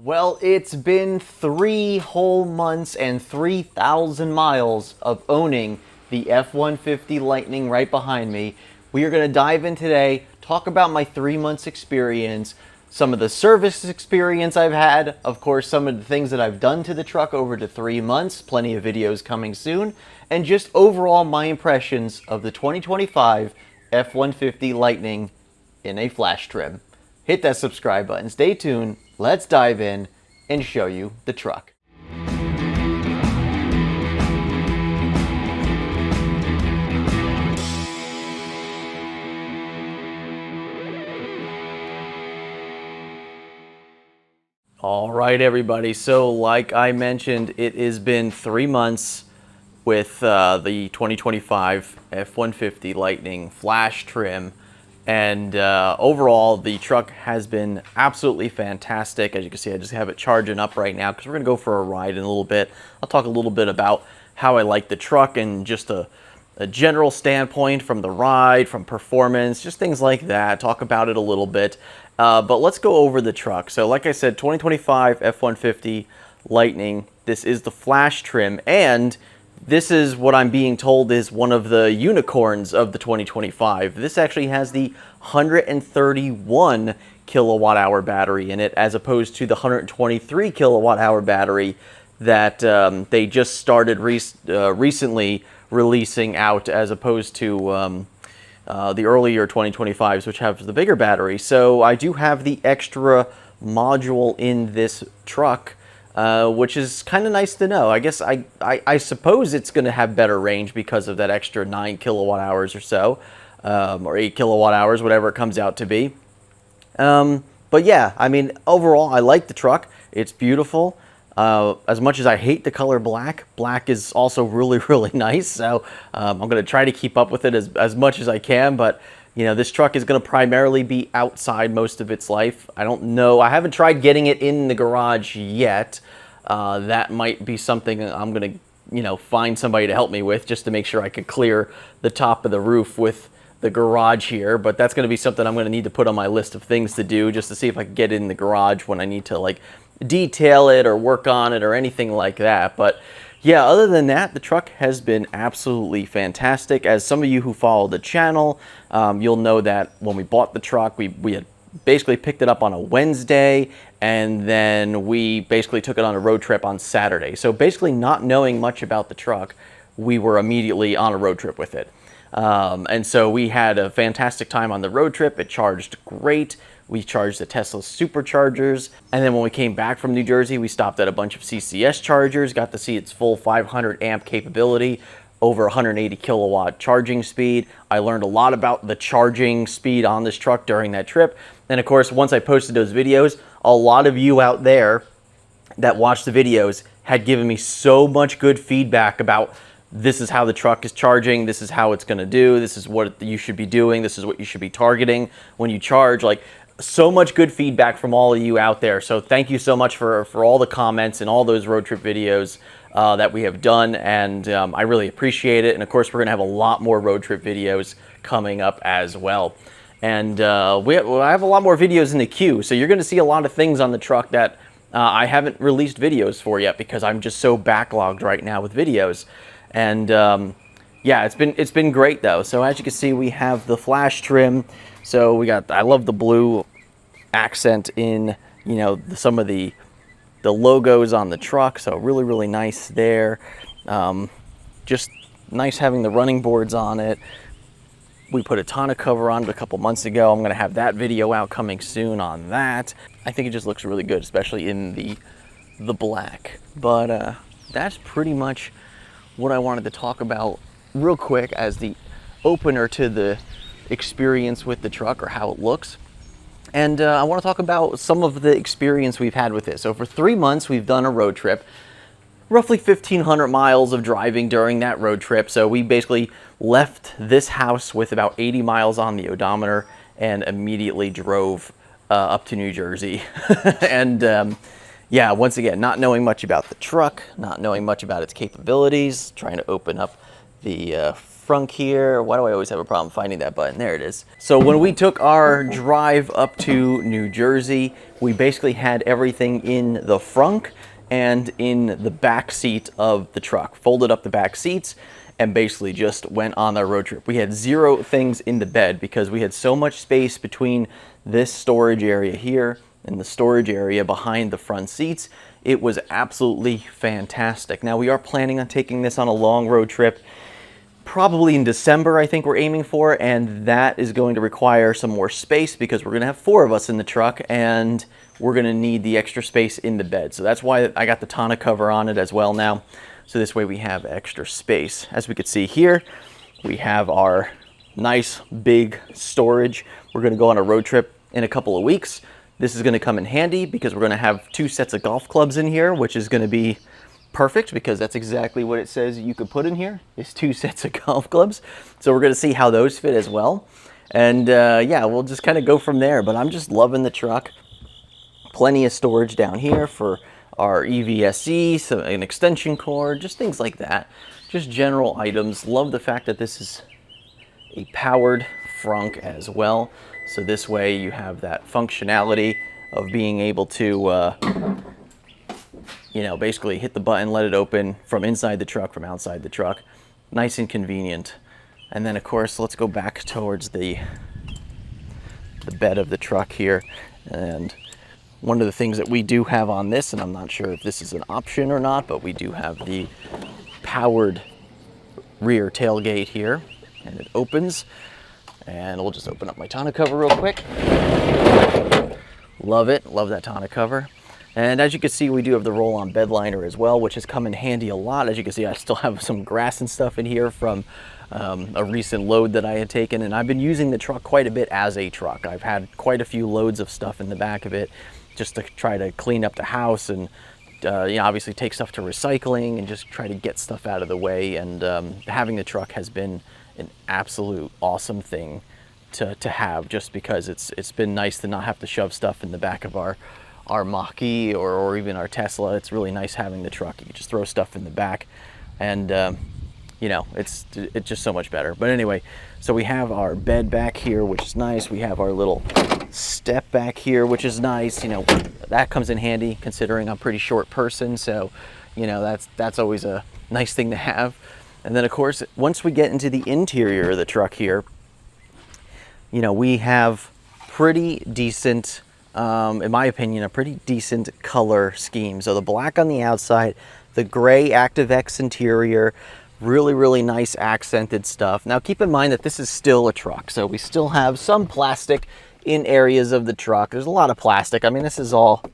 Well, it's been 3 whole months and 3,000 miles of owning the F-150 Lightning right behind me. We are going to dive in today, talk about my 3 months experience, some of the service experience I've had, of course, some of the things that I've done to the truck over the 3 months, plenty of videos coming soon, and just overall my impressions of the 2025 F-150 Lightning in a flash trim. Hit that subscribe button, stay tuned, let's dive in and show you the truck. All right, everybody, so like I mentioned, it has been 3 months with the 2025 F-150 Lightning flash trim. And overall, the truck has been absolutely fantastic. As you can see, I just have it charging up right now because we're going to go for a ride in a little bit. I'll talk a little bit about how I like the truck and just a general standpoint from the ride, from performance, just things like that. Talk about it a little bit. But let's go over the truck. So like I said, 2025 F-150 Lightning. This is the flash trim, and this is what I'm being told is one of the unicorns of the 2025. This actually has the 131 kilowatt hour battery in it, as opposed to the 123 kilowatt hour battery that they just started recently releasing out, as opposed to the earlier 2025s, which have the bigger battery. So I do have the extra module in this truck, which is kind of nice to know. I guess I suppose it's going to have better range because of that extra 9 kilowatt hours or so, or 8 kilowatt hours, whatever it comes out to be. But yeah, I mean, overall, I like the truck. It's beautiful. As much as I hate the color black, black is also really, really nice. So I'm going to try to keep up with it as much as I can. But you know, this truck is going to primarily be outside most of its life. I don't know. I haven't tried getting it in the garage yet. That might be something I'm going to, you know, find somebody to help me with, just to make sure I can clear the top of the roof with the garage here. But that's going to be something I'm going to need to put on my list of things to do, just to see if I can get it in the garage when I need to, like, detail it or work on it or anything like that. But yeah, other than that, the truck has been absolutely fantastic. As some of you who follow the channel, you'll know that when we bought the truck, we had basically picked it up on a Wednesday, and then we basically took it on a road trip on Saturday. So basically, not knowing much about the truck, we were immediately on a road trip with it. And so we had a fantastic time on the road trip. It charged great. We charged the Tesla superchargers, and then when we came back from New Jersey, we stopped at a bunch of CCS chargers, got to see its full 500 amp capability, over 180 kilowatt charging speed. I learned a lot about the charging speed on this truck during that trip. And of course, once I posted those videos, a lot of you out there that watched the videos had given me so much good feedback about this is how the truck is charging, this is how it's going to do, this is what you should be doing, this is what you should be targeting when you charge. Like, so much good feedback from all of you out there. So thank you so much for all the comments and all those road trip videos that we have done. And I really appreciate it. And of course, we're going to have a lot more road trip videos coming up as well. And I have a lot more videos in the queue. So you're going to see a lot of things on the truck that I haven't released videos for yet, because I'm just so backlogged right now with videos. And yeah, it's been great though. So as you can see, we have the flash trim. So we got, I love the blue accent in, you know, some of the logos on the truck. So really, really nice there. Just nice having the running boards on it. We put a tonneau cover on it a couple months ago. I'm going to have that video out coming soon on that. I think it just looks really good, especially in the black. But that's pretty much what I wanted to talk about real quick as the opener to the experience with the truck, or how it looks. And I want to talk about some of the experience we've had with this. So for 3 months, we've done a road trip, roughly 1,500 miles of driving during that road trip. So we basically left this house with about 80 miles on the odometer and immediately drove up to New Jersey. And yeah, once again, not knowing much about the truck, not knowing much about its capabilities, trying to open up the frunk here. Why do I always have a problem finding that button? There it is. So when we took our drive up to New Jersey, we basically had everything in the frunk and in the back seat of the truck. Folded up the back seats and basically just went on our road trip. We had 0 things in the bed because we had so much space between this storage area here and the storage area behind the front seats. It was absolutely fantastic. Now we are planning on taking this on a long road trip, probably in December, I think we're aiming for, and that is going to require some more space because we're going to have 4 of us in the truck and we're going to need the extra space in the bed. So that's why I got the tonneau cover on it as well now. So this way we have extra space. As we can see here, we have our nice big storage. We're going to go on a road trip in a couple of weeks. This is going to come in handy because we're going to have 2 sets of golf clubs in here, which is going to be perfect because that's exactly what it says you could put in here is 2 sets of golf clubs. So we're going to see how those fit as well. And yeah, we'll just kind of go from there. But I'm just loving the truck. Plenty of storage down here for our EVSE, so an extension cord, just things like that. Just general items. Love the fact that this is a powered frunk as well. So this way you have that functionality of being able to, you know, basically hit the button, let it open from inside the truck, from outside the truck. Nice and convenient. And then of course, let's go back towards the bed of the truck here. And one of the things that we do have on this, and I'm not sure if this is an option or not, but we do have the powered rear tailgate here, and it opens. And we'll just open up my tonneau cover real quick. Love it, love that tonneau cover. And as you can see, we do have the roll-on bed liner as well, which has come in handy a lot. As you can see, I still have some grass and stuff in here from a recent load that I had taken, and I've been using the truck quite a bit as a truck. I've had quite a few loads of stuff in the back of it just to try to clean up the house and you know, obviously take stuff to recycling and just try to get stuff out of the way. And having the truck has been an absolute awesome thing to have, just because it's been nice to not have to shove stuff in the back of our Mach-E or even our Tesla. It's really nice having the truck. You can just throw stuff in the back and you know, it's just so much better. But anyway, so we have our bed back here, which is nice. We have our little step back here, which is nice. You know, that comes in handy considering I'm a pretty short person. So, you know, that's always a nice thing to have. And then of course, once we get into the interior of the truck here, you know, we have pretty decent, in my opinion, a pretty decent color scheme. So the black on the outside, the gray ActiveX interior, really, really nice accented stuff. Now keep in mind that this is still a truck, so we still have some plastic in areas of the truck. There's a lot of plastic. I mean, this is all,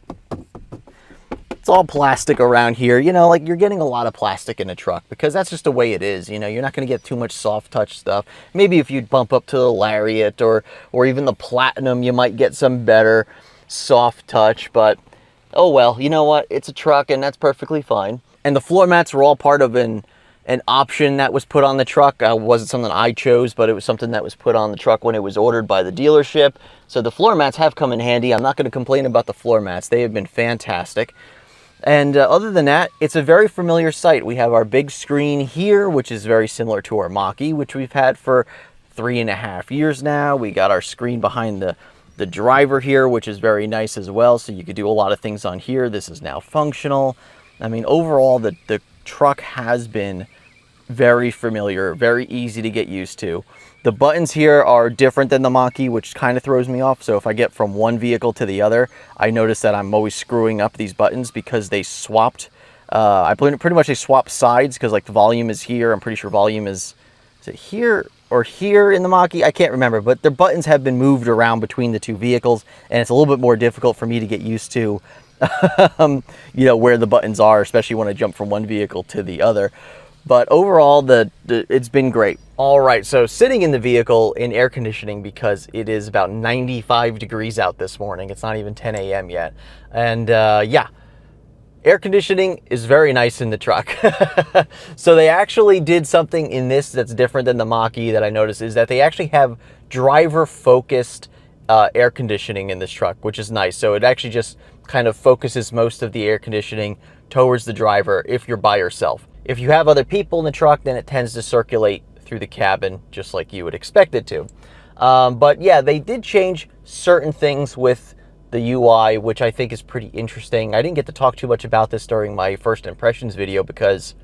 it's all plastic around here. You know, like you're getting a lot of plastic in a truck because that's just the way it is. You know, you're not going to get too much soft touch stuff. Maybe if you bump up to the Lariat or even the Platinum, you might get some better soft touch, but oh well, you know what? It's a truck and that's perfectly fine. And the floor mats were all part of an option that was put on the truck. Wasn't something I chose, but it was something that was put on the truck when it was ordered by the dealership. So the floor mats have come in handy. I'm not going to complain about the floor mats. They have been fantastic. And other than that, it's a very familiar sight. We have our big screen here, which is very similar to our Mach-E, which we've had for 3.5 years now. We got our screen behind the driver here, which is very nice as well. So you could do a lot of things on here. This is now functional. I mean, overall, the truck has been very familiar, very easy to get used to. The buttons here are different than the Mach-E, which kind of throws me off. So if I get from one vehicle to the other, I notice that I'm always screwing up these buttons because they swapped. I pretty much they swapped sides because like the volume is here. I'm pretty sure volume is it here or here in the Mach-E? I can't remember, but their buttons have been moved around between the 2 vehicles, and it's a little bit more difficult for me to get used to you know, where the buttons are, especially when I jump from one vehicle to the other. But overall, it's been great. All right, so sitting in the vehicle in air conditioning because it is about 95 degrees out this morning. It's not even 10 a.m. yet. And yeah, air conditioning is very nice in the truck. So they actually did something in this that's different than the Mach-E that I noticed, is that they actually have driver-focused air conditioning in this truck, which is nice. So it actually just kind of focuses most of the air conditioning towards the driver if you're by yourself. If you have other people in the truck, then it tends to circulate through the cabin, just like you would expect it to. But yeah, they did change certain things with the UI, which I think is pretty interesting. I didn't get to talk too much about this during my first impressions video because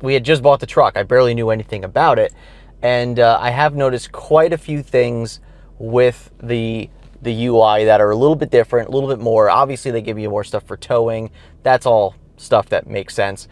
we had just bought the truck. I barely knew anything about it. And I have noticed quite a few things with the UI that are a little bit different, a little bit more. Obviously, they give you more stuff for towing. That's all stuff that makes sense.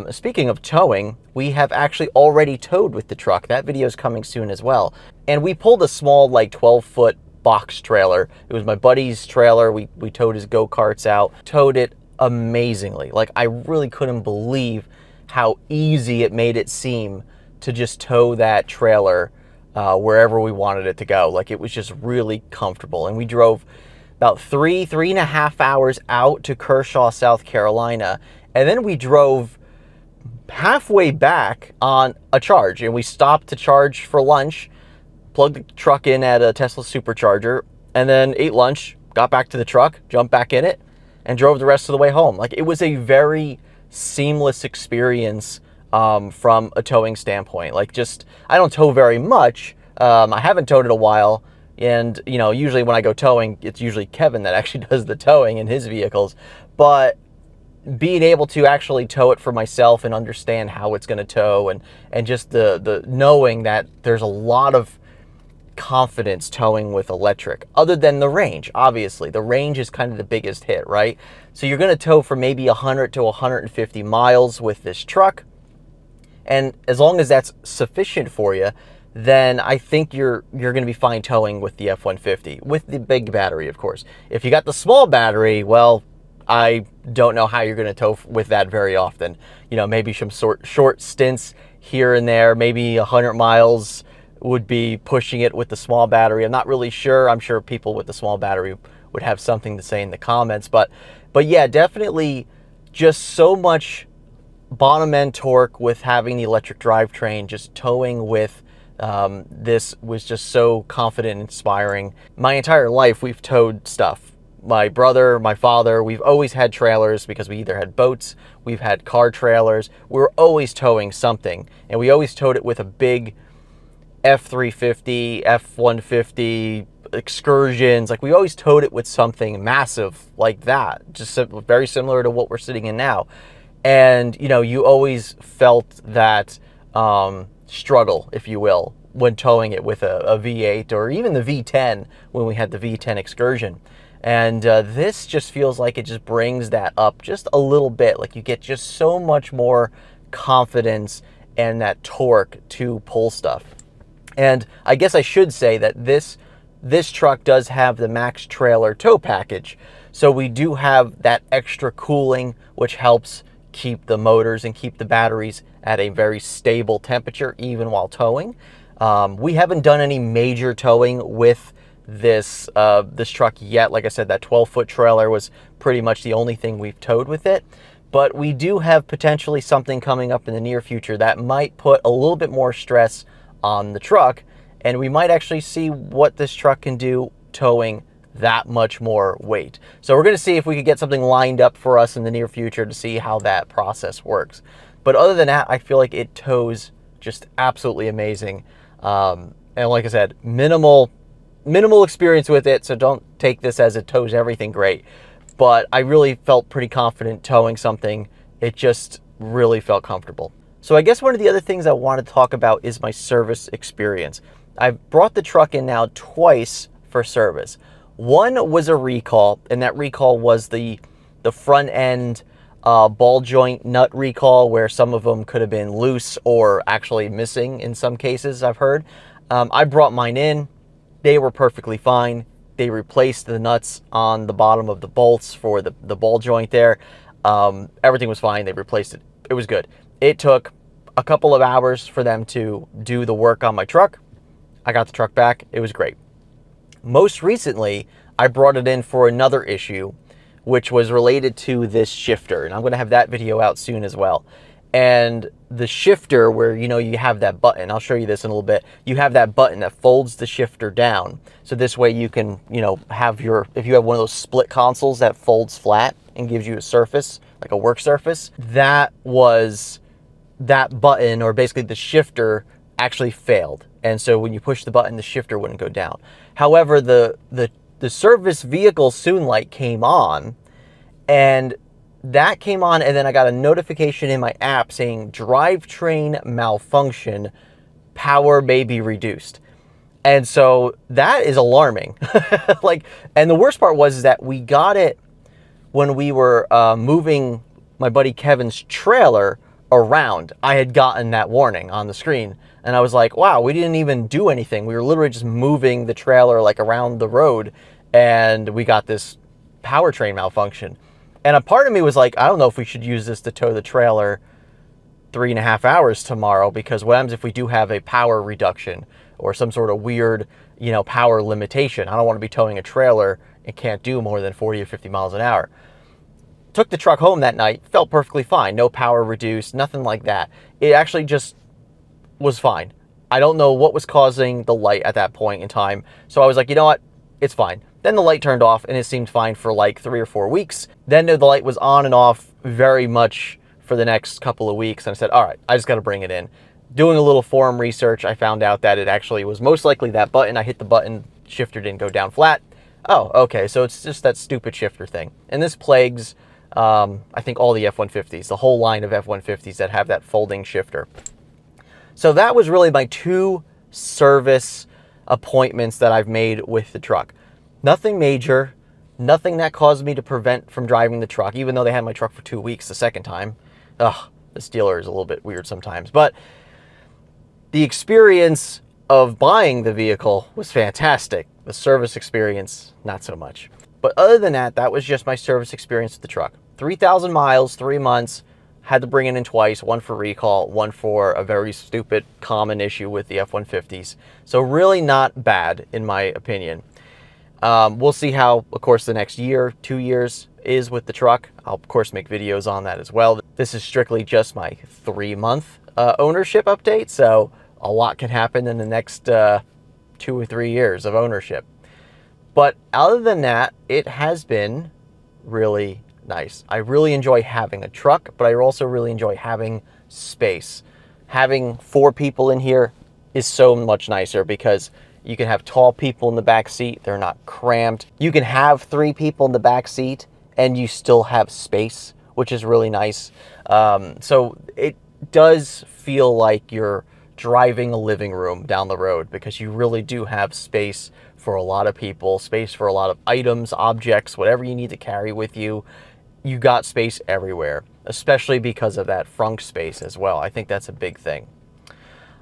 Speaking of towing, we have actually already towed with the truck. That video is coming soon as well. And we pulled a small, like 12-foot box trailer. It was my buddy's trailer. We towed his go-karts out, towed it amazingly. Like, I really couldn't believe how easy it made it seem to just tow that trailer wherever we wanted it to go. Like, it was just really comfortable. And we drove about 3.5 hours out to Kershaw, South Carolina. And then we drove halfway back on a charge. And we stopped to charge for lunch, plugged the truck in at a Tesla supercharger, and then ate lunch, got back to the truck, jumped back in it, and drove the rest of the way home. Like, it was a very seamless experience from a towing standpoint. Like, just, I don't tow very much. I haven't towed in a while. And, you know, usually when I go towing, it's usually Kevin that actually does the towing in his vehicles. But being able to actually tow it for myself and understand how it's going to tow, and just the knowing that there's a lot of confidence towing with electric, other than the range. Obviously, the range is kind of the biggest hit, right? So you're going to tow for maybe 100 to 150 miles with this truck. And as long as that's sufficient for you, then I think you're going to be fine towing with the F-150, with the big battery, of course. If you got the small battery, well, I don't know how you're going to tow with that very often. You know, maybe some short stints here and there, maybe 100 miles would be pushing it with the small battery. I'm not really sure. I'm sure people with the small battery would have something to say in the comments. But yeah, definitely just so much bottom end torque with having the electric drivetrain. Just towing with this was just so confident and inspiring. My entire life we've towed stuff. My brother, my father, we've always had trailers because we either had boats, we've had car trailers. We were always towing something, and we always towed it with a big F-350, F-150, excursions. Like, we always towed it with something massive like that, just very similar to what we're sitting in now. And, you know, you always felt that struggle, if you will, when towing it with a V8 or even the V10 when we had the V10 excursion. And this just feels like it just brings that up just a little bit. Like, you get just so much more confidence and that torque to pull stuff. And I guess I should say that this truck does have the Max Trailer tow package. So we do have that extra cooling, which helps keep the motors and keep the batteries at a very stable temperature, even while towing. We haven't done any major towing with this truck yet. Like I said, that 12-foot trailer was pretty much the only thing we've towed with it. But we do have potentially something coming up in the near future that might put a little bit more stress on the truck, and we might actually see what this truck can do towing that much more weight. So we're going to see if we could get something lined up for us in the near future to see how that process works. But other than that, I feel like it tows just absolutely amazing. And like I said, minimal experience with it, so don't take this as it tows everything great. But I really felt pretty confident towing something. It just really felt comfortable. So I guess one of the other things I want to talk about is my service experience. I've brought the truck in now twice for service. One was a recall, and that recall was the front end ball joint nut recall, where some of them could have been loose or actually missing in some cases, I've heard. I brought mine in. They were perfectly fine. They replaced the nuts on the bottom of the bolts for the ball joint there. Everything was fine. They replaced it. It was good. It took a couple of hours for them to do the work on my truck. I got the truck back. It was great. Most recently, I brought it in for another issue, which was related to this shifter. And I'm going to have that video out soon as well. And the shifter, where, you know, you have that button, I'll show you this in a little bit. You have that button that folds the shifter down. So this way you can, you know, have your, if you have one of those split consoles that folds flat and gives you a surface, like a work surface, that was that button, or basically the shifter, actually failed. And so when you push the button, the shifter wouldn't go down. However, the service vehicle soon light came on, and that came on, and then I got a notification in my app saying drivetrain malfunction, power may be reduced. And so that is alarming. Like, and the worst part was that we got it when we were moving my buddy Kevin's trailer around. I had gotten that warning on the screen, and I was like, wow, we didn't even do anything. We were literally just moving the trailer like around the road, and we got this powertrain malfunction. And a part of me was like, I don't know if we should use this to tow the trailer 3.5 hours tomorrow, because what happens if we do have a power reduction or some sort of weird, you know, power limitation? I don't want to be towing a trailer and can't do more than 40 or 50 miles an hour. Took the truck home that night, felt perfectly fine. No power reduced, nothing like that. It actually just was fine. I don't know what was causing the light at that point in time. So I was like, you know what? It's fine. Then the light turned off and it seemed fine for like 3 or 4 weeks. Then the light was on and off very much for the next couple of weeks. And I said, all right, I just got to bring it in. Doing a little forum research, I found out that it actually was most likely that button. I hit the button, shifter didn't go down flat. Oh, okay, so it's just that stupid shifter thing. And this plagues, I think, all the F-150s, the whole line of F-150s that have that folding shifter. So that was really my 2 service appointments that I've made with the truck. Nothing major, nothing that caused me to prevent from driving the truck, even though they had my truck for 2 weeks the second time. Ugh, this dealer is a little bit weird sometimes. But the experience of buying the vehicle was fantastic. The service experience, not so much. But other than that, that was just my service experience with the truck. 3,000 miles, 3 months, had to bring it in twice, one for recall, one for a very stupid common issue with the F-150s. So really not bad, in my opinion. We'll see how, of course, the next year, 2 years is with the truck. I'll, of course, make videos on that as well. This is strictly just my 3-month ownership update, so a lot can happen in the next 2 or 3 years of ownership. But other than that, it has been really nice. I really enjoy having a truck, but I also really enjoy having space. Having 4 people in here is so much nicer because you can have tall people in the back seat. They're not cramped. You can have 3 people in the back seat and you still have space, which is really nice. So it does feel like you're driving a living room down the road because you really do have space for a lot of people, space for a lot of items, objects, whatever you need to carry with you. You got space everywhere, especially because of that frunk space as well. I think that's a big thing.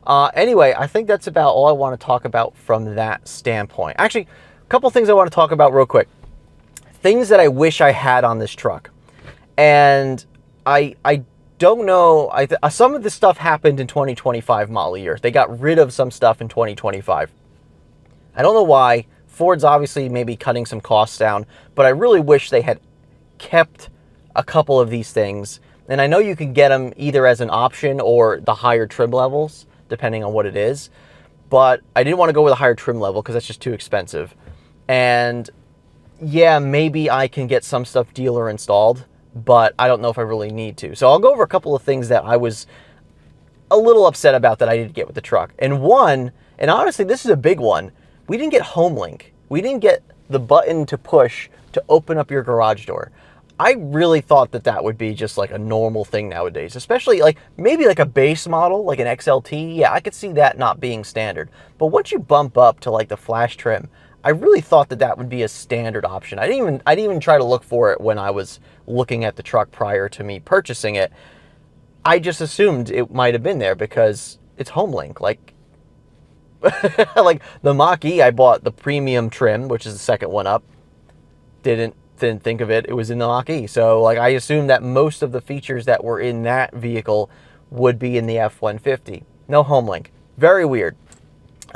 Anyway, I think that's about all I want to talk about from that standpoint. Actually, a couple things I want to talk about real quick. Things that I wish I had on this truck. And I don't know, some of this stuff happened in 2025 model year. They got rid of some stuff in 2025. I don't know why. Ford's obviously maybe cutting some costs down, but I really wish they had kept a couple of these things. And I know you can get them either as an option or the higher trim levels, depending on what it is. But I didn't want to go with a higher trim level because that's just too expensive. And yeah, maybe I can get some stuff dealer installed, but I don't know if I really need to. So I'll go over a couple of things that I was a little upset about that I didn't get with the truck. And one, and honestly, this is a big one, we didn't get home link. We didn't get the button to push to open up your garage door. I really thought that that would be just like a normal thing nowadays, especially like maybe like a base model, like an XLT. Yeah, I could see that not being standard. But once you bump up to like the flash trim, I really thought that that would be a standard option. I didn't even try to look for it when I was looking at the truck prior to me purchasing it. I just assumed it might have been there because it's HomeLink. Like, like the Mach-E, I bought the premium trim, which is the second one up. Didn't think of it. It was in the Mach-E. So like I assumed that most of the features that were in that vehicle would be in the F-150. No HomeLink. Very weird.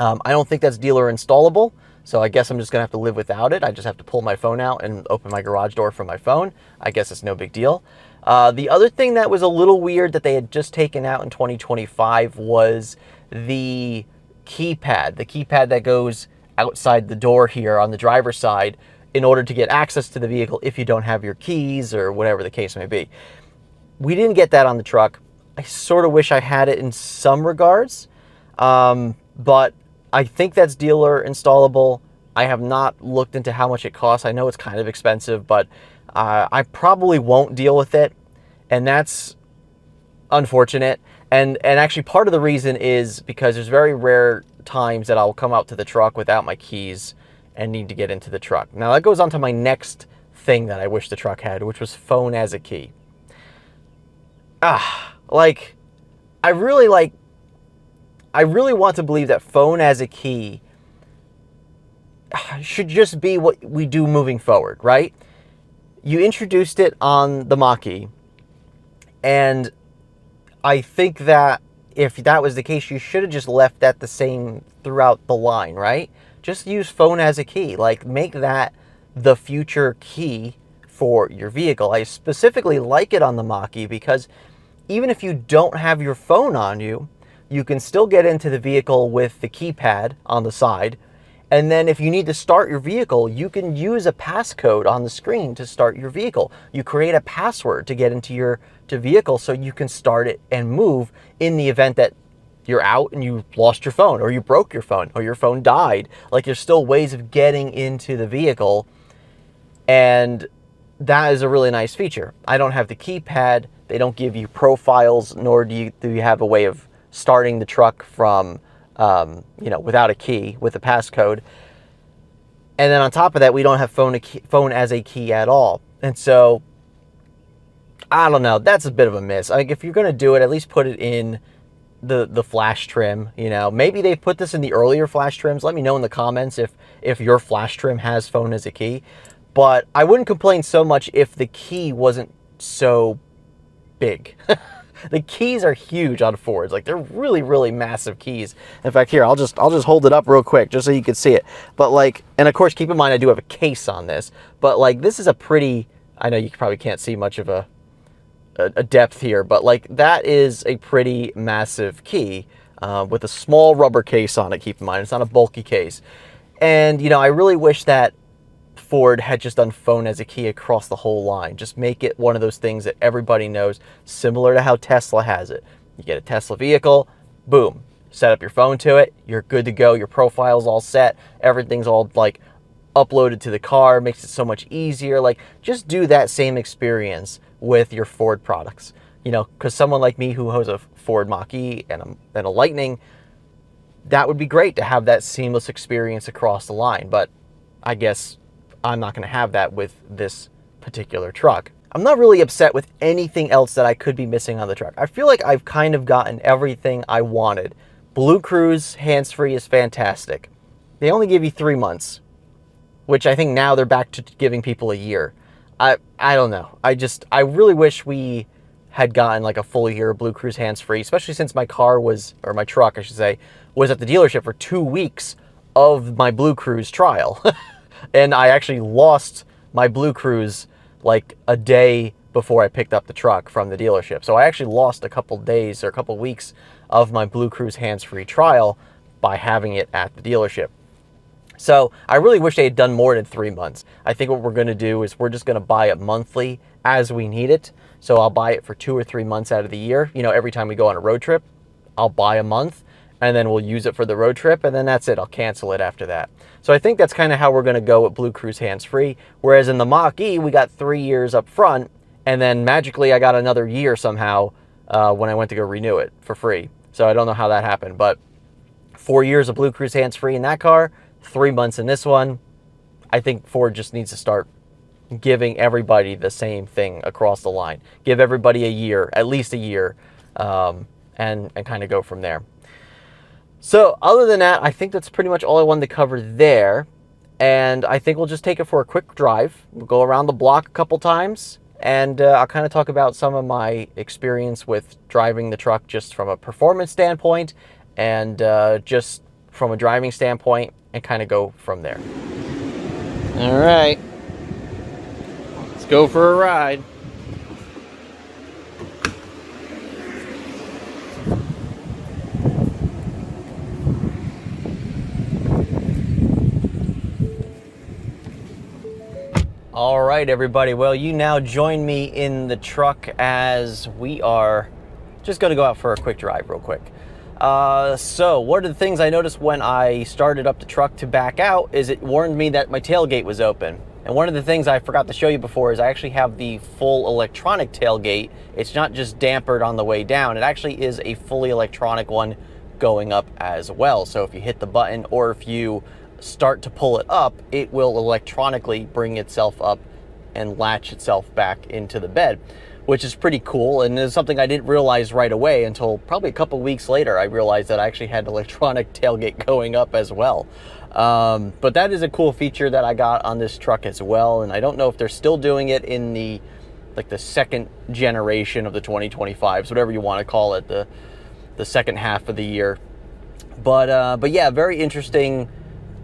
I don't think that's dealer installable. So I guess I'm just going to have to live without it. I just have to pull my phone out and open my garage door from my phone. I guess it's no big deal. The other thing that was a little weird that they had just taken out in 2025 was the keypad. The keypad that goes outside the door here on the driver's side in order to get access to the vehicle if you don't have your keys or whatever the case may be. We didn't get that on the truck. I sort of wish I had it in some regards. But I think that's dealer installable. I have not looked into how much it costs. I know it's kind of expensive, but I probably won't deal with it, and that's unfortunate. And actually part of the reason is because there's very rare times that I'll come out to the truck without my keys and need to get into the truck. Now that goes on to my next thing that I wish the truck had, which was phone as a key. Like, I really want to believe that phone as a key should just be what we do moving forward, right? You introduced it on the Mach-E, and I think that if that was the case, you should have just left that the same throughout the line, right? Just use phone as a key. Like, make that the future key for your vehicle. I specifically like it on the Mach-E because even if you don't have your phone on you, you can still get into the vehicle with the keypad on the side. And then if you need to start your vehicle, you can use a passcode on the screen to start your vehicle. You create a password to get into your vehicle so you can start it and move in the event that you're out and you lost your phone, or you broke your phone, or your phone died. Like, there's still ways of getting into the vehicle, and that is a really nice feature. I don't have the keypad. They don't give you profiles, nor do you have a way of starting the truck from without a key with a passcode. And then on top of that, we don't have phone as a key at all. And so, I don't know. That's a bit of a miss. Like, if you're going to do it, at least put it in the flash trim. Maybe they put this in the earlier flash trims. Let me know in the comments if your flash trim has phone as a key. But I wouldn't complain so much if the key wasn't so big. The keys are huge on Fords. Like, they're really, really massive keys. In fact, here, I'll just hold it up real quick just so you can see it. But like, and of course, keep in mind, I do have a case on this, but like, this is a pretty, I know you probably can't see much of a depth here, but like, that is a pretty massive key with a small rubber case on it. Keep in mind, it's not a bulky case. And, I really wish that Ford had just done phone as a key across the whole line. Just make it one of those things that everybody knows, similar to how Tesla has it. You get a Tesla vehicle, boom, set up your phone to it, you're good to go, your profile's all set, everything's all like uploaded to the car, makes it so much easier. Like, just do that same experience with your Ford products. Because someone like me who has a Ford Mach-E and a Lightning, that would be great to have that seamless experience across the line. But I guess I'm not going to have that with this particular truck. I'm not really upset with anything else that I could be missing on the truck. I feel like I've kind of gotten everything I wanted. Blue Cruise hands-free is fantastic. They only give you 3 months, which I think now they're back to giving people a year. I don't know. I really wish we had gotten like a full year of Blue Cruise hands-free, especially since my car was, or my truck, I should say, was at the dealership for 2 weeks of my Blue Cruise trial. And I actually lost my Blue Cruise like a day before I picked up the truck from the dealership. So I actually lost a couple days or a couple weeks of my Blue Cruise hands-free trial by having it at the dealership. So I really wish they had done more than 3 months. I think what we're going to do is we're just going to buy it monthly as we need it. So I'll buy it for 2 or 3 months out of the year. Every time we go on a road trip, I'll buy a month, and then we'll use it for the road trip, and then that's it. I'll cancel it after that. So I think that's kind of how we're going to go with Blue Cruise hands-free. Whereas in the Mach-E, we got 3 years up front, and then magically I got another year somehow when I went to go renew it for free. So I don't know how that happened, but 4 years of Blue Cruise hands-free in that car, 3 months in this one. I think Ford just needs to start giving everybody the same thing across the line. Give everybody a year, at least a year, and kind of go from there. So other than that, I think that's pretty much all I wanted to cover there. And I think we'll just take it for a quick drive. We'll go around the block a couple times, and I'll kind of talk about some of my experience with driving the truck just from a performance standpoint and just from a driving standpoint, and kind of go from there. All right, let's go for a ride. All right, everybody. Well, you now join me in the truck as we are just going to go out for a quick drive real quick. So one of the things I noticed when I started up the truck to back out is it warned me that my tailgate was open. And one of the things I forgot to show you before is I actually have the full electronic tailgate. It's not just dampered on the way down. It actually is a fully electronic one going up as well. So if you hit the button or if you start to pull it up, it will electronically bring itself up and latch itself back into the bed, which is pretty cool. And it's something I didn't realize right away until probably a couple weeks later. I realized that I actually had an electronic tailgate going up as well. But that is a cool feature that I got on this truck as well. And I don't know if they're still doing it in the second generation of the 2025s, whatever you want to call it, the second half of the year. But yeah, very interesting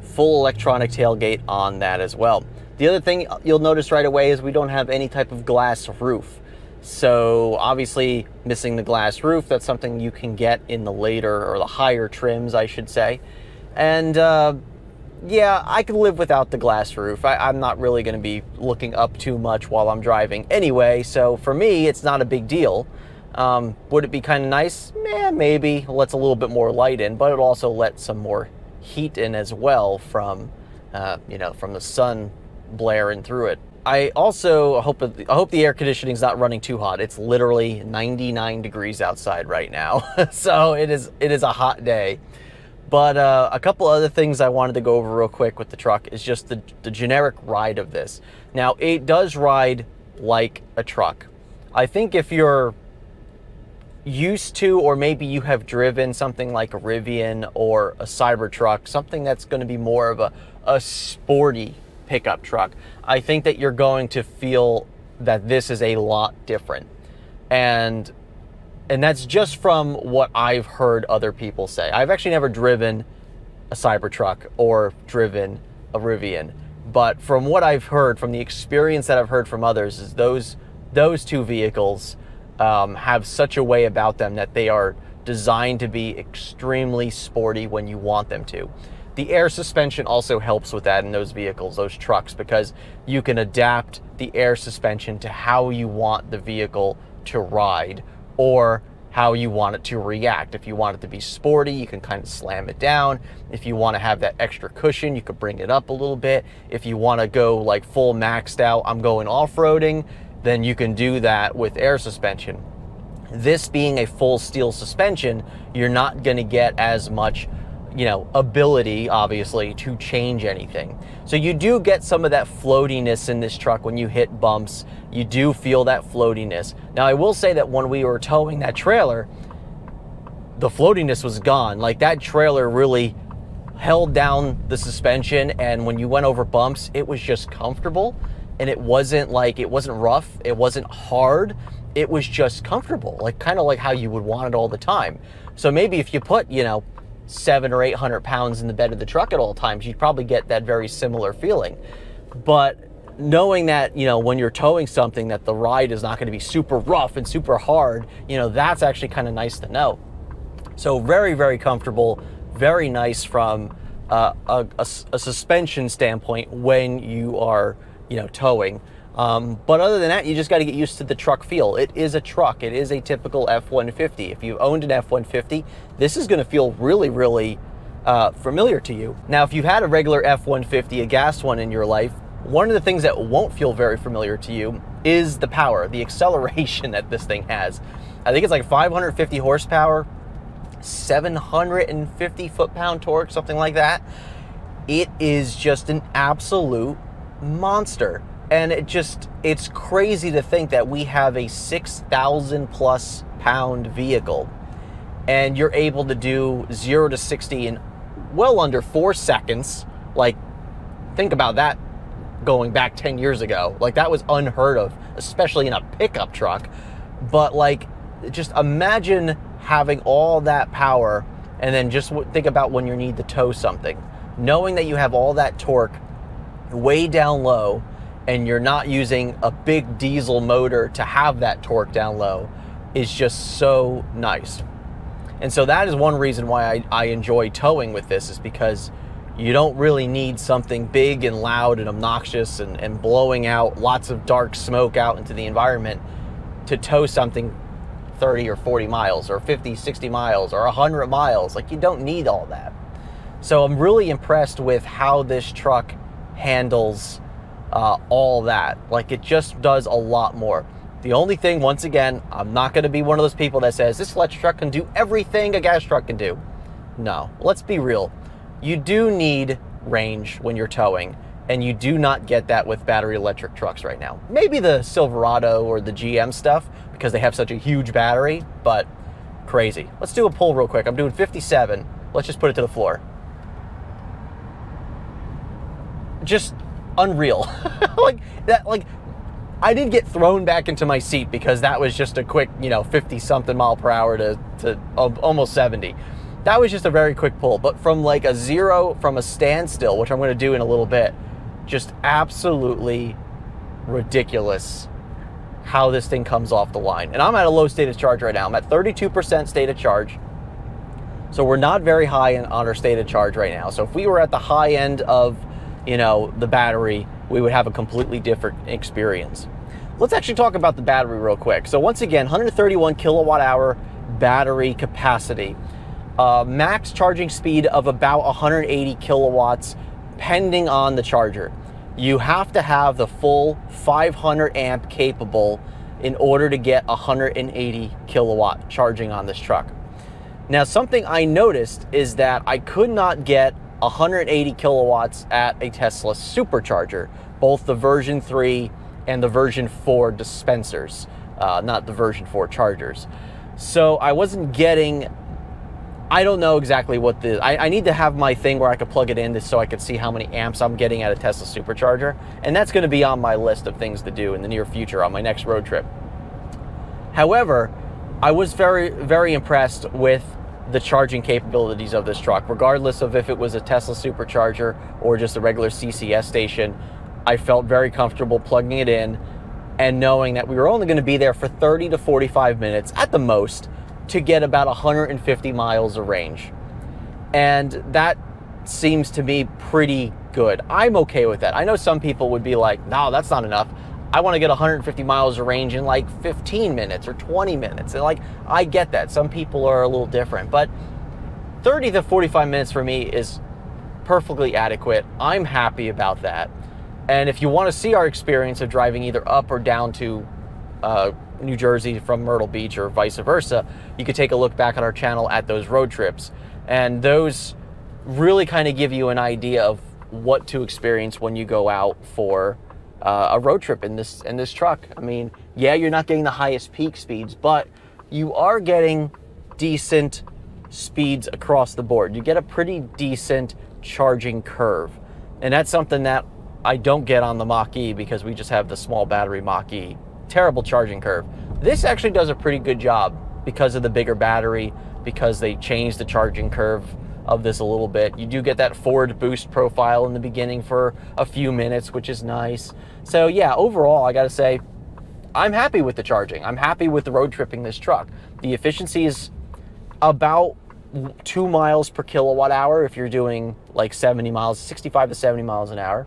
full electronic tailgate on that as well. The other thing you'll notice right away is we don't have any type of glass roof. So obviously missing the glass roof, that's something you can get in the later or the higher trims, I should say. And yeah, I could live without the glass roof. I'm not really going to be looking up too much while I'm driving anyway. So for me, it's not a big deal. Would it be kind of nice? Maybe. It lets a little bit more light in, but it also lets some more heat in as well from, from the sun blaring through it. I also hope the air conditioning is not running too hot. It's literally 99 degrees outside right now. So it is a hot day. But a couple other things I wanted to go over real quick with the truck is just the generic ride of this. Now, it does ride like a truck. I think if you're used to, or maybe you have driven something like a Rivian or a Cybertruck, something that's going to be more of a sporty pickup truck, I think that you're going to feel that this is a lot different. And that's just from what I've heard other people say. I've actually never driven a Cybertruck or driven a Rivian, but from what I've heard, from the experience that I've heard from others, is those two vehicles have such a way about them that they are designed to be extremely sporty when you want them to. The air suspension also helps with that in those vehicles, those trucks, because you can adapt the air suspension to how you want the vehicle to ride or how you want it to react. If you want it to be sporty, you can kind of slam it down. If you want to have that extra cushion, you could bring it up a little bit. If you want to go like full maxed out, I'm going off-roading, then you can do that with air suspension. This being a full steel suspension, you're not going to get as much ability, obviously, to change anything. So you do get some of that floatiness in this truck when you hit bumps. You do feel that floatiness. Now, I will say that when we were towing that trailer, the floatiness was gone. Like, that trailer really held down the suspension, and when you went over bumps, it was just comfortable, and it wasn't rough, it wasn't hard, it was just comfortable, like kind of like how you would want it all the time. So maybe if you put 700 or 800 pounds in the bed of the truck at all times, you'd probably get that very similar feeling. But knowing that, when you're towing something, that the ride is not going to be super rough and super hard, that's actually kind of nice to know. So very, very comfortable, very nice from a suspension standpoint when you are, towing. But other than that, you just got to get used to the truck feel. It is a truck. It is a typical F-150. If you've owned an F-150, this is going to feel really, really familiar to you. Now, if you've had a regular F-150, a gas one in your life, one of the things that won't feel very familiar to you is the power, the acceleration that this thing has. I think it's like 550 horsepower, 750 foot-pound torque, something like that. It is just an absolute monster. And it's crazy to think that we have a 6,000 plus pound vehicle and you're able to do 0 to 60 in well under 4 seconds. Like, think about that going back 10 years ago. Like, that was unheard of, especially in a pickup truck. But like, just imagine having all that power and then just think about when you need to tow something. Knowing that you have all that torque way down low and you're not using a big diesel motor to have that torque down low is just so nice. And so that is one reason why I enjoy towing with this, is because you don't really need something big and loud and obnoxious and blowing out lots of dark smoke out into the environment to tow something 30 or 40 miles or 50, 60 miles or 100 miles. Like, you don't need all that. So I'm really impressed with how this truck handles all that. Like, it just does a lot more. The only thing, once again, I'm not going to be one of those people that says this electric truck can do everything a gas truck can do. No, let's be real. You do need range when you're towing, and you do not get that with battery electric trucks right now. Maybe the Silverado or the GM stuff, because they have such a huge battery, but crazy. Let's do a pull real quick. I'm doing 57. Let's just put it to the floor. Just unreal. Like that, like, I did get thrown back into my seat because that was just a quick, 50 something mile per hour to almost 70. That was just a very quick pull. But from like a zero, from a standstill, which I'm going to do in a little bit, just absolutely ridiculous how this thing comes off the line. And I'm at a low state of charge right now. I'm at 32% state of charge. So we're not very high on our state of charge right now. So if we were at the high end of, the battery, we would have a completely different experience. Let's actually talk about the battery real quick. So once again, 131 kilowatt hour battery capacity, max charging speed of about 180 kilowatts, pending on the charger. You have to have the full 500 amp capable in order to get 180 kilowatt charging on this truck. Now, something I noticed is that I could not get 180 kilowatts at a Tesla supercharger, both the version 3 and the version 4 dispensers, not the version 4 chargers. So I wasn't getting, I don't know exactly what I need to have my thing where I could plug it in so I could see how many amps I'm getting at a Tesla supercharger. And that's going to be on my list of things to do in the near future on my next road trip. However, I was very, very impressed with the charging capabilities of this truck, regardless of if it was a Tesla supercharger or just a regular CCS station. I felt very comfortable plugging it in and knowing that we were only going to be there for 30 to 45 minutes at the most to get about 150 miles of range. And that seems to me pretty good. I'm okay with that. I know some people would be like, no, that's not enough. I want to get 150 miles of range in like 15 minutes or 20 minutes. And like, I get that. Some people are a little different, but 30 to 45 minutes for me is perfectly adequate. I'm happy about that. And if you want to see our experience of driving either up or down to New Jersey from Myrtle Beach or vice versa, you could take a look back at our channel at those road trips. And those really kind of give you an idea of what to experience when you go out for a road trip in this truck. I mean, yeah, you're not getting the highest peak speeds, but you are getting decent speeds across the board. You get a pretty decent charging curve. And that's something that I don't get on the Mach-E because we just have the small battery Mach-E. Terrible charging curve. This actually does a pretty good job because of the bigger battery, because they changed the charging curve of this a little bit. You do get that forward boost profile in the beginning for a few minutes, which is nice. So yeah, overall, I gotta say, I'm happy with the charging. I'm happy with the road tripping this truck. The efficiency is about 2 miles per kilowatt hour if you're doing like 70 miles, 65 to 70 miles an hour.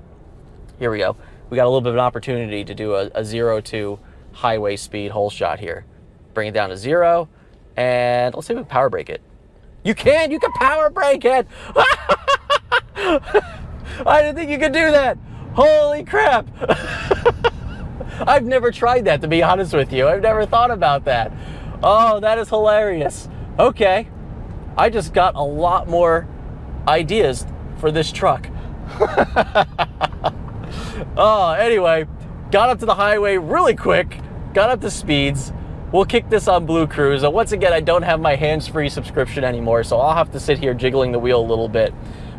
Here we go. We got a little bit of an opportunity to do a 0 to highway speed whole shot here. Bring it down to 0, and let's see if we can power brake it. You can power brake it. I didn't think you could do that. Holy crap. I've never tried that, to be honest with you. I've never thought about that. Oh, that is hilarious. Okay. I just got a lot more ideas for this truck. Oh, anyway, got up to the highway really quick, got up to speeds. We'll kick this on Blue Cruise. And once again, I don't have my hands-free subscription anymore, so I'll have to sit here jiggling the wheel a little bit.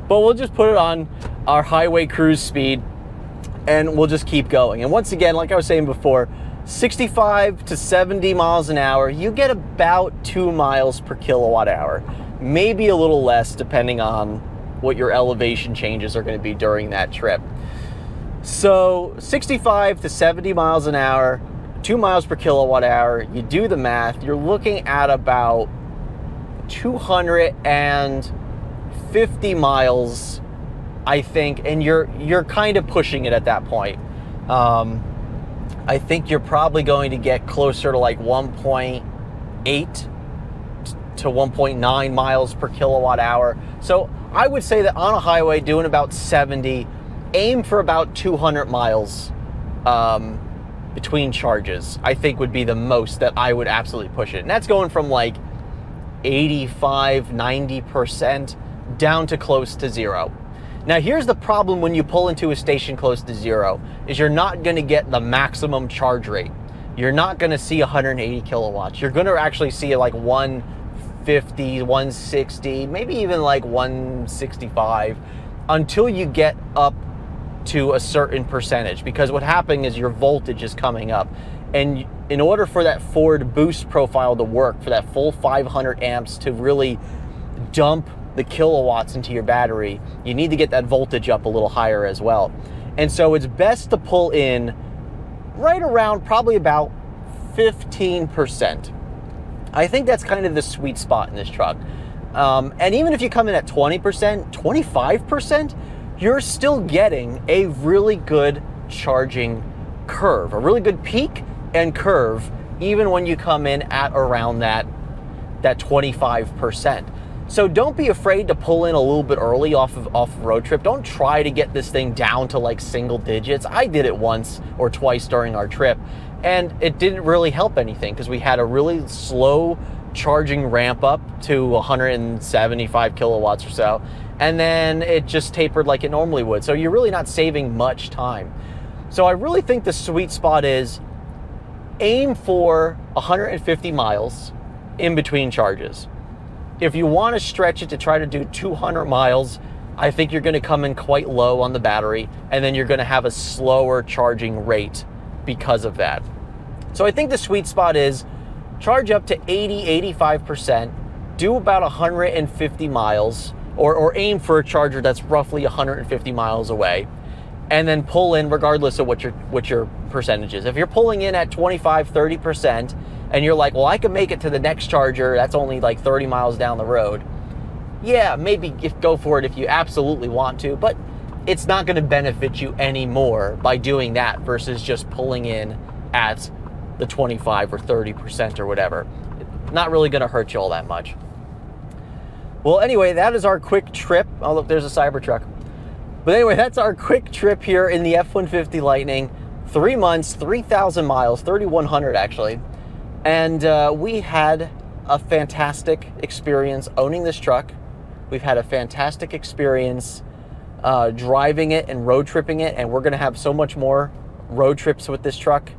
But we'll just put it on our highway cruise speed, and we'll just keep going. And once again, like I was saying before, 65 to 70 miles an hour, you get about 2 miles per kilowatt hour. Maybe a little less, depending on what your elevation changes are going to be during that trip. So 65 to 70 miles an hour, 2 miles per kilowatt hour, you do the math, you're looking at about 250 miles, I think, and you're kind of pushing it at that point. I think you're probably going to get closer to like 1.8 1.8 to 1.9 miles per kilowatt hour. So I would say that on a highway doing about 70, aim for about 200 miles between charges, I think would be the most that I would absolutely push it. And that's going from like 85, 90% down to close to zero. Now here's the problem when you pull into a station close to zero, is you're not gonna get the maximum charge rate. You're not gonna see 180 kilowatts. You're gonna actually see like 150, 160, maybe even like 165 until you get up to a certain percentage, because what happening is your voltage is coming up. And in order for that Ford boost profile to work, for that full 500 amps to really dump the kilowatts into your battery, you need to get that voltage up a little higher as well. And so it's best to pull in right around probably about 15%. I think that's kind of the sweet spot in this truck. And even if you come in at 20%, 25%, you're still getting a really good charging curve, a really good peak and curve, even when you come in at around that 25%. So don't be afraid to pull in a little bit early off road trip. Don't try to get this thing down to like single digits. I did it once or twice during our trip, and it didn't really help anything because we had a really slow charging ramp up to 175 kilowatts or so, and then it just tapered like it normally would. So you're really not saving much time. So I really think the sweet spot is aim for 150 miles in between charges. If you want to stretch it to try to do 200 miles, I think you're going to come in quite low on the battery, and then you're going to have a slower charging rate because of that. So I think the sweet spot is charge up to 80, 85%, do about 150 miles, or aim for a charger that's roughly 150 miles away, and then pull in regardless of what your percentage is. If you're pulling in at 25, 30%, and you're like, well, I can make it to the next charger, that's only like 30 miles down the road. Yeah, maybe go for it if you absolutely want to, but it's not gonna benefit you anymore by doing that versus just pulling in at the 25 or 30% or whatever. Not really gonna hurt you all that much. Well, anyway, that is our quick trip. Oh, look, there's a Cybertruck. But anyway, that's our quick trip here in the F-150 Lightning. 3 months, 3,000 miles, 3,100 actually. And we had a fantastic experience owning this truck. We've had a fantastic experience driving it and road tripping it, and we're gonna have so much more road trips with this truck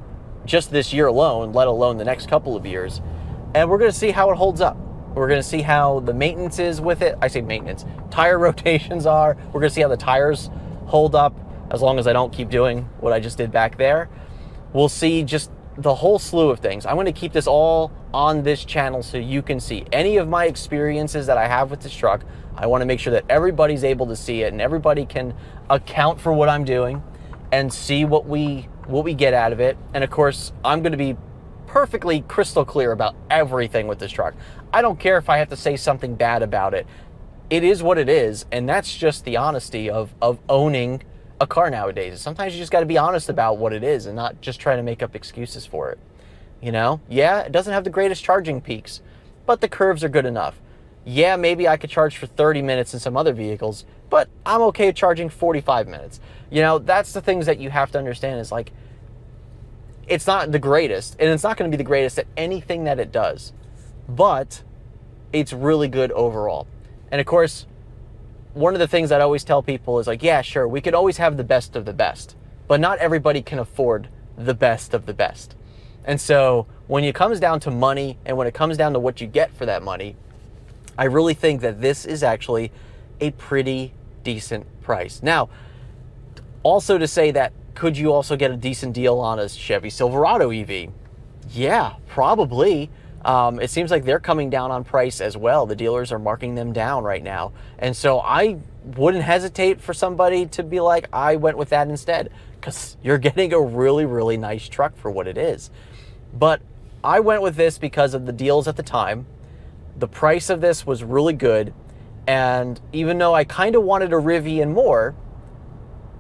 just this year alone, let alone the next couple of years. And we're gonna see how it holds up. We're gonna see how the maintenance is with it. I say maintenance, tire rotations are. We're gonna see how the tires hold up, as long as I don't keep doing what I just did back there. We'll see just the whole slew of things. I'm gonna keep this all on this channel so you can see any of my experiences that I have with this truck. I wanna make sure that everybody's able to see it and everybody can account for what I'm doing and see what we get out of it. And of course, I'm gonna be perfectly crystal clear about everything with this truck. I don't care if I have to say something bad about it. It is what it is, and that's just the honesty of owning a car nowadays. Sometimes you just got to be honest about what it is and not just try to make up excuses for it. You know, yeah, it doesn't have the greatest charging peaks, but the curves are good enough. Yeah, maybe I could charge for 30 minutes in some other vehicles, but I'm okay charging 45 minutes. You know, that's the things that you have to understand is like, it's not the greatest, and it's not going to be the greatest at anything that it does, but it's really good overall. And of course, one of the things that I always tell people is like, yeah, sure, we could always have the best of the best, but not everybody can afford the best of the best. And so when it comes down to money and when it comes down to what you get for that money, I really think that this is actually a pretty decent price. Now, also to say that, could you also get a decent deal on a Chevy Silverado EV? Yeah, probably. It seems like they're coming down on price as well. The dealers are marking them down right now. And so I wouldn't hesitate for somebody to be like, I went with that instead, because you're getting a really, really nice truck for what it is. But I went with this because of the deals at the time. The price of this was really good. And even though I kind of wanted a Rivian more,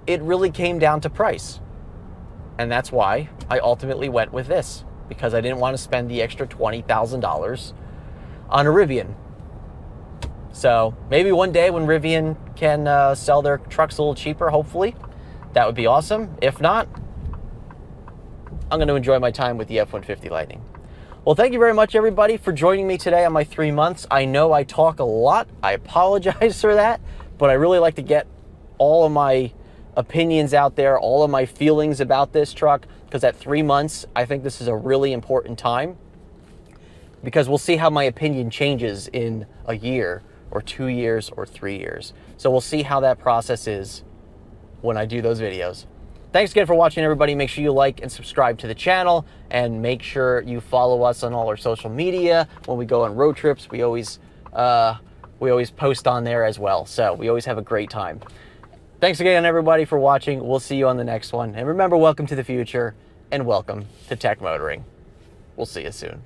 it really came down to price. And that's why I ultimately went with this. because I didn't want to spend the extra $20,000 on a Rivian. So maybe one day when Rivian can sell their trucks a little cheaper, hopefully, that would be awesome. If not, I'm going to enjoy my time with the F-150 Lightning. Well, thank you very much, everybody, for joining me today on my 3 months. I know I talk a lot. I apologize for that, but I really like to get all of my opinions out there, all of my feelings about this truck, because at 3 months, I think this is a really important time, because we'll see how my opinion changes in a year or 2 years or 3 years. So we'll see how that process is when I do those videos. Thanks again for watching, everybody. Make sure you like and subscribe to the channel, and make sure you follow us on all our social media. When we go on road trips, we always post on there as well. So we always have a great time. Thanks again, everybody, for watching. We'll see you on the next one. And remember, welcome to the future, and welcome to Tech Motoring. We'll see you soon.